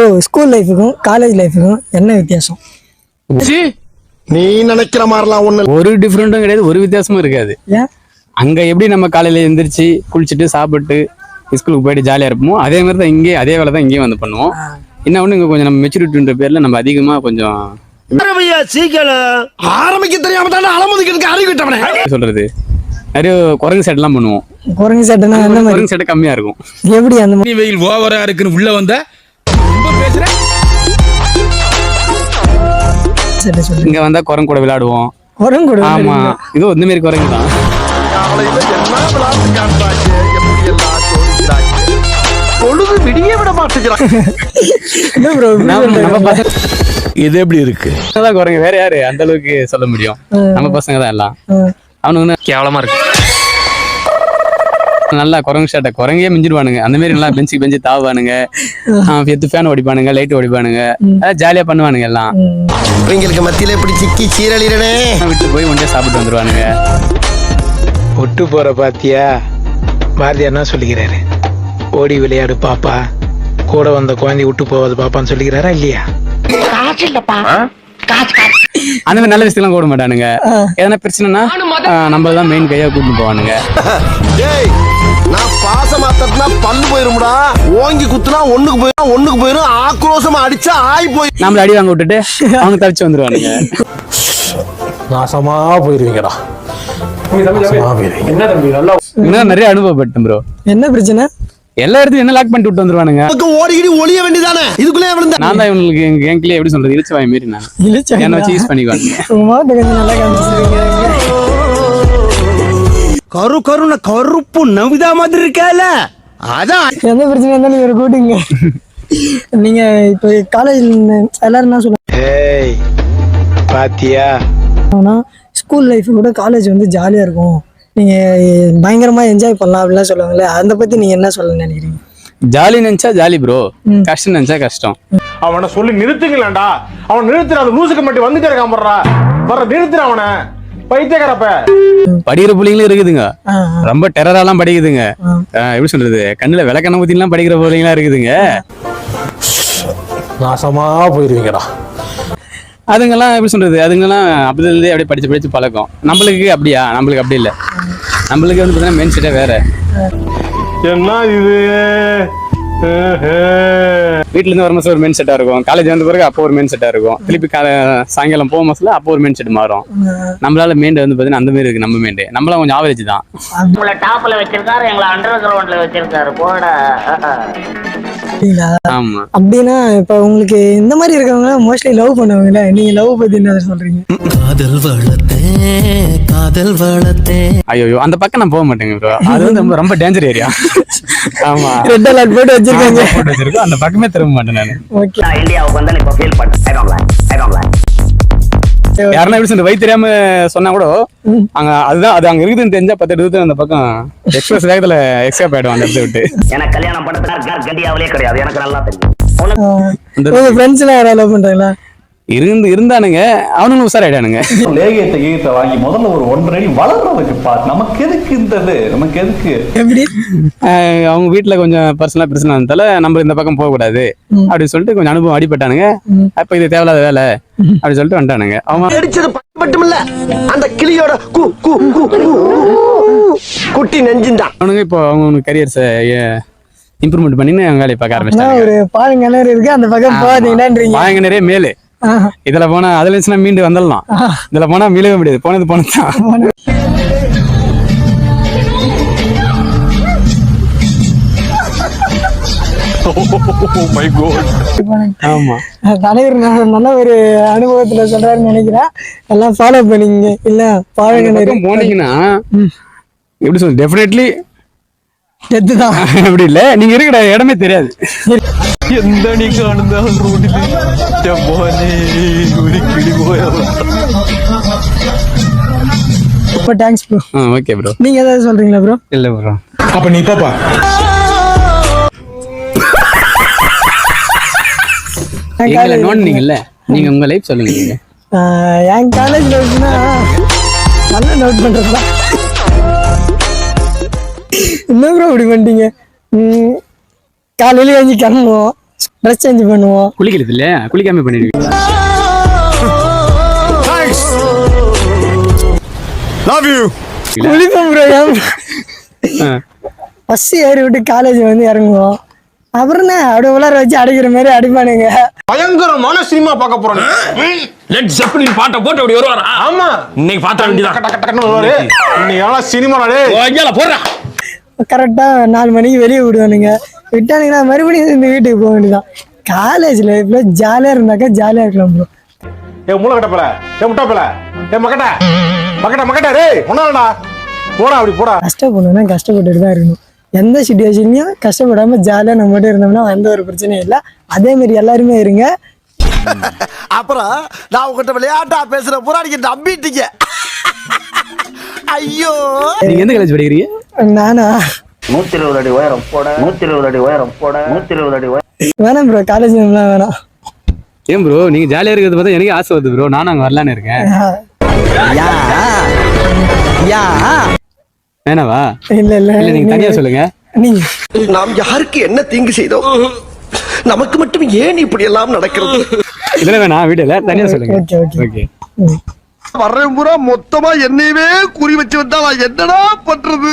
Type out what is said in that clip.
Bro school லைஃபுக்கும் college லைஃபுக்கும் என்ன வித்தியாசம்? நீ நினைக்கிற மாதிரிலாம் ஒண்ணு ஒரு டிஃப்ரெண்ட்டும் கிடையாது, ஒரு வித்தியாசமும் இருக்காது. ஏன்? அங்க எப்படி நம்ம காலையில எந்திரிச்சு குளிச்சுட்டு சாப்பிட்டு ஸ்கூலுக்கு போயிட்டு ஜாலியா இருப்போமோ அதே மாதிரி தான் இங்கே அதே வேலை தான் இங்கேயும் வந்து பண்ணுவோம். என்ன ஒண்ணு இங்க கொஞ்சம் நம்ம மெச்சூரிட்டின்ற பேர்ல நம்ம அதிகமா கொஞ்சம் ஆரம்பிக்க தெரியாம தானே அலமுதிக்கிறதுக்கு அறிவிட்டவனே சொல்றது நிறைய குரங்கு செட் எல்லாம் பண்ணுவோம். குரங்கு சட்டைனா என்ன மாதிரி? குரங்கு செட் கம்மியா இருக்கும். எப்படி அந்த மாதிரி? வெயில் ஓவரா இருக்குன்னு உள்ள வந்த ரொம்ப பேசுற. சட்டை சொல்லுங்க. இங்க வந்தா குரங்கு கூட விளையாடுவோம். குரங்கு கூட ஆமா, இது இந்த மாதிரி குரங்கு தான். பொழுது விடிய விட மாட்டேங்கிறான். என்ன ப்ரோ? நம்ம பசங்க இது எப்படி இருக்கு? தான் குரங்கு, வேற யாரு அந்த அளவுக்கு சொல்ல முடியும்? நம்ம பசங்க தான் எல்லாம். அவனுக்கு கேவலமா இருக்கு. நல்லா குரங்கு ஷாட்டை குரங்கே மிஞ்சிடுவானுங்க. அந்த மாதிரி நல்லா பெஞ்சுக்கு பெஞ்சு தாவானுங்க, ஃபேன் ஓடிப்பானுங்க, லைட் ஓடிப்பானுங்க, ஜாலியா பண்ணுவானுங்க எல்லாம். இவங்களுக்கு மத்தியில இப்படி சிக்கி சீரழிறனே விட்டு போய் ஒன்றே சாப்பிட்டு வந்துருவானுங்க. விட்டு போற பாத்தியா? பாரதி என்ன சொல்லிக்கிறாரு? ஓடி விளையாடு பாப்பா, கூட வந்த குழந்தை விட்டு போவது பாப்பான்னு சொல்லிக்கிறாரா இல்லையா? அந்த மாதிரி நல்ல விஷயம்லாம் கூட மாட்டானுங்க. எதனா பிரச்சனைனா நம்மளதான் மெயின் கையா கூட்டிட்டு போவானுங்க. நான் பாசமா தட்டினா பல்லு போயிரும்டா, ஓங்கி குத்துனா ஒண்ணுக்கு போயிரும், ஆக்ரோஷமா அடிச்சா ஆய் போய் நம்மள அடி வாங்க விட்டுட்டு அவங்க தப்பிச்சு வந்துருவானுங்க. நாசமா போயிருவீங்கடா. இன்னும் நிறைய அனுபவப்பட்டேன் ப்ரோ. என்ன பிரச்சனை? எல்லா இடத்துலயும் என்ன லாக் பண்ணிட்டு விட்டு வந்துருவானுங்க. ஓடிக்கிட்டு ஒளிய வேண்டியதானே, இதுக்குள்ளே நான் தான் இவங்களுக்கு எங்க கேங்க்லயே எப்படி சொல்றது, இழிச்சு வாய் மாரி நான் என்ன வச்சு யூஸ் பண்ணிக்குவாங்க. நல்லா காமிச்சிருக்கீங்க. கருன கருப்பு நவிதா மாதிரி இருக்கல, அதான் எந்த பிரச்சனை இருந்தாலும் நீங்க கூட்டுங்க. நீங்க இப்ப காலேஜ் எல்லாரும் என்ன சொல்லுவாங்க? ஏய் பாத்தியா, ஸ்கூல் லைஃப் கூட காலேஜ் வந்து ஜாலியா இருக்கும், நீங்க பயங்கரமா என்ஜாய் பண்ணலாம் அப்படிலாம் சொல்லுவாங்களே, அதை பத்தி நீங்க என்ன சொல்ல நினைக்கிறீங்க? ஜாலி நினைச்சா ஜாலி ப்ரோ, கஷ்டம் நினைச்சா கஷ்டம். அவனை சொல்லி நிறுத்துங்களேன்டா, அவன் நிறுத்துற, அந்த லூசுக்கு மட்டும் வந்துட்டே இருக்கான் போடுறா, வர நிறுத்துற அவனை, பைத்தியக்காரப்ப. படிக்கிற பிள்ளைங்களும் இருக்குதுங்க, ரொம்ப டெரராலாம் படிக்குதுங்க. எப்படி சொல்றது, கண்ணுல விளக்கண்ண ஊத்திலாம் படிக்கிற பிள்ளைங்களா இருக்குதுங்க. நாசமா போயிருவீங்கடா. அதுங்கெல்லாம் எப்படி சொல்றது, அதுங்கெல்லாம் அப்படி அப்படியே படிச்சு பழக்கம். நம்மளுக்கு அப்படியா? நம்மளுக்கு அப்படி இல்லை. நம்மளுக்கு வந்து பார்த்தீங்கன்னா மெயின் செட்டே வேற. என்ன இது, வீட்டுல இருந்து வர மாசம் ஒரு மெயின் செட்டா இருக்கும், காலேஜ் வந்த பிறகு அப்போ ஒரு மெயின் செட்டா இருக்கும், திருப்பி சாயங்காலம் போக மாசத்துல அப்போ ஒரு மெயின் செட் மாறும். நம்மளால மெயின் வந்து பாத்தீங்கன்னா அந்த மாதிரி இருக்கு. நம்ம மெயின் நம்மளாம் கொஞ்சம் ஆவரேஜ் தான். உங்களை டாப்ல வச்சிருக்காரு, எங்களை அண்டர் கிரவுண்ட்ல வச்சிருக்காரு போடா. ஆமா, அப்படின்னா இப்ப உங்களுக்கு இந்த மாதிரி இருக்கவங்க மோஸ்ட்லி லவ் பண்ணுவாங்கல்ல, நீங்க லவ் பத்தி என்ன சொல்றீங்க? காதல் வளத்தே ஐயோ அந்த பக்கம் நான் போக மாட்டேங்க ப்ரோ, அது வந்து ரொம்ப டேஞ்சர் ஏரியா. ஆமா, ரெட் அலர்ட் போட்டு வச்சிருக்காங்க, அந்த பக்கமே திரும்ப மாட்டேன் நானு. ஓகே, இந்தியாவுக்கு வந்து இப்ப ஃபீல் பண்ணேன். யாருன்னா எப்படி சொல்ற வயிறு தெரியாம சொன்னா கூட அங்க அதுதான் அது அங்க இருக்குதுன்னு தெரிஞ்சா 10 எடுத்து அந்த பக்கம் எக்ஸ்பிரஸ் வேகத்துல எக்ஸ்கேப் ஆயிடும் அந்த இடத்த விட்டு. எனக்கு கல்யாணம் பண்ண இந்தியாவிலே கிடையாது, எனக்கு நல்லா தெரியும். உங்க ஃப்ரெண்ட்ஸ் எல்லாம் யாராவது லவ் பண்றாங்களா? இருந்தானுங்க, அவனுங்களும் உசாராயிடானுங்க. லேகியத்தை வாங்கி முதல்ல ஒரு 1.5 அடி வளர்றதுக்கு நமக்கு எதுக்கு இருந்தது, நமக்கு எதுக்கு எப்படி? அவங்க வீட்டுல கொஞ்சம் பர்சனலா பிரச்சனை இருந்தால நம்ம இந்த பக்கம் போக கூடாது அப்படின்னு சொல்லிட்டு கொஞ்சம் அனுபவம் அடிபட்டானுங்க. அப்ப இது தேவையில்லாத வேலை அப்படின்னு சொல்லிட்டு வந்துட்டானுங்க. அவங்க அடிச்சது மட்டுமில்ல, அந்த கிளியோட குட்டி நெஞ்சின்தான். அவனுங்க இப்போ அவங்க கரியர்ஸை இம்ப்ரூவ்மெண்ட் பண்ணி அவங்க வேலையை பார்க்க ஆரம்பிச்சாங்க. ஒரு பாலங்கிணறு இருக்கு, அந்த பக்கம் போகாதீங்கன்றீங்க. பாலங்கிணறே மேலு, இதுல போனா அதுல இருந்துச்சுன்னா மீண்டு வந்துடலாம், இதுல போனா மீளவே முடியாது, போனதுதான். ஆமா, தலைவர் நல்ல ஒரு அனுபவத்துல சொல்றாருன்னு நினைக்கிறேன், எல்லாம் ஃபாலோ பண்ணீங்க. இல்ல பாலங்கிணறு போனீங்கன்னா எப்படி சொல்ல, டெஃபினெட்லி டெத்து தான். அப்படி இல்ல, நீங்க இருக்கிற இடமே தெரியாது. எந்த நீ காணுந்தால் ரோட்டில் ரொம்ப தேங்க்ஸ் ப்ரோ. ஓகே ப்ரோ, நீங்க ஏதாவது சொல்றீங்களா ப்ரோ? இல்ல ப்ரோ. அப்ப நீ பாப்பா நோண்டினீங்கல்ல, நீங்க உங்க லைஃப் சொல்லுங்க. என் காலேஜ் லைஃப்னா நல்லா நோட் பண்றதா. என்ன ப்ரோ இப்படி பண்ணிட்டீங்க? காலையில எழுந்து கிளம்புவோம், ட்ரெஸ் சேஞ்ச் பண்ணுவோம். குளிக்கிறது இல்லையா? குளிக்காம பண்ணிடுவீங்க. Love you. குளிப்போம் ப்ரோ. பஸ் ஏறி விட்டு காலேஜ் வந்து இறங்குவோம். அப்புறம் என்ன அப்படியே உலர வச்சு அடிக்கிற மாதிரி அடிப்பானுங்க. பயங்கரமான சினிமா பார்க்க போறோம். லெட் ஜெப்பலின் பாட்டை போட்டு அப்படி வருவாரா? ஆமா, இன்னைக்கு பார்த்தா வேண்டியதான். டக்கு டக்கு டக்குன்னு வருவாரு. இன்னைக்கு எல்லாம் சினிமாடே. போடுறா. கரெக்டா 4 மணிக்கு வெளியே விடுவானுங்க. விட்டானுங்கன்னா மறுபடியும் இந்த வீட்டுக்கு போக வேண்டியதான். காலேஜ் லைஃப்ல ஜாலியா இருந்தாக்கா ஜாலியா இருக்கலாம் ப்ரோ. ஏ மூளை கட்டப்பல, ஏ முட்டாப்பல, ஏ மக்கட்ட மக்கட்ட மக்கட்ட டேய் ஒண்ணாடா போடா, அப்படி போடா. கஷ்டப்படணும்னா கஷ்டப்பட்டுட்டு தான் இருக்கணும். எந்த சுச்சுவேஷன்லயும் கஷ்டப்படாம ஜாலியா நம்ம மட்டும் இருந்தோம்னா எந்த ஒரு பிரச்சனையும் இல்லை. அதே மாதிரி எல்லாருமே இருங்க. அப்புறம் நான் உங்ககிட்ட விளையாட்டா பேசுற பூரா நீங்க நம்பிட்டீங்க. ஐயோ, நீங்க எந்த காலேஜ் படிக்கிறீங்க? நானா 120 அடி உயரம் போட, 120 அடி உயரம் போட, 120 அடி உயரம். வேணாம் ப்ரோ, காலேஜ் வேணாம். ஏன் ப்ரோ நீங்க ஜாலியா இருக்கிறத பார்த்தா எனக்கு ஆசை வருது ப்ரோ. நானும் அங்க வரலான்னு இருக்கேன். வேணாவா? இல்ல இல்ல இல்ல நீங்க தனியா சொல்லுங்க. நீங்க நாம் யாருக்கு என்ன தீங்கு செய்தோம்? நமக்கு மட்டும் ஏன் இப்படி எல்லாம் நடக்கிறது? இதுல வேணாம், வீட்டுல தனியா சொல்லுங்க. Okay okay okay. வர்றேன் பூரா மொத்தமா என்னையவே குறி வச்சு வந்தா நான் என்னடா பண்றது?